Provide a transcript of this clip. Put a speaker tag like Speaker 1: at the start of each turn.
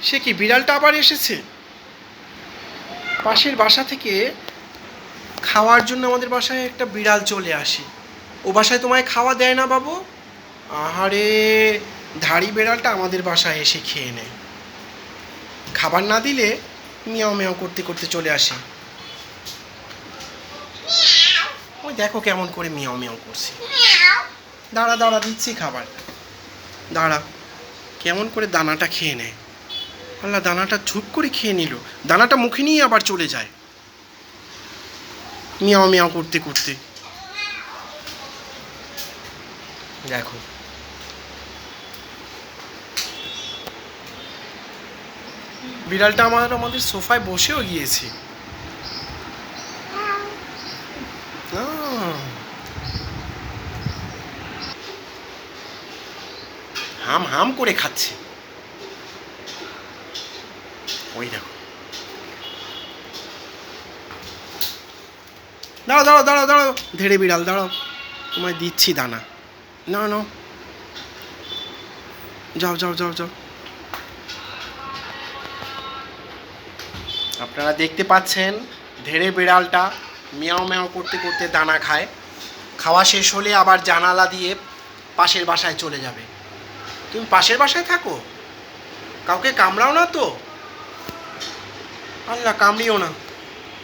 Speaker 1: সে কি, বিড়ালটা আবার এসেছে? পাশের বাসা থেকে খাওয়ার জন্য আমাদের বাসায় একটা বিড়াল চলে আসে। ও বাসায় তোমায় খাওয়া দেয় না বাবু? আহারে, ধাড়ি বিড়ালটা আমাদের বাসায় এসে খেয়ে নেয়। খাবার না দিলে মিয়াও মিয়াও করতে করতে চলে আসে। ওই দেখো কেমন করে মিয়াও মিয়াও করছে। দাঁড়া দাঁড়া, দিচ্ছি খাবার। দাঁড়া, কেমন করে দানাটা খেয়ে নেয়। আল্লাহ, দানাটা ঝুপ করে খেয়ে নিল, দানাটা মুখে নিয়ে আবার চলে যায় মিয়াও মিয়াও করতে করতে। দেখো, বিড়ালটা আমাদের সোফায় বসেও গিয়েছে। হাম হাম করে খাচ্ছে। ওই দেখো, দাঁড়াও দাঁড়াও দাঁড়াও দাঁড়াও, ধেড়ে বিড়াল দাঁড়াও, তোমায় দিচ্ছি দানা। না না, যাও যাও যাও যাও। আপনারা দেখতে পাচ্ছেন ধেড়ে বিড়ালটা মিয়াও মিয়াও করতে করতে দানা খায়। খাওয়া শেষ হলে আবার জানালা দিয়ে পাশের বাসায় চলে যাবে। তুমি পাশের বাসায় থাকো, কাউকে কামড়াও না তো? আল্লাহ, কামড়িও না।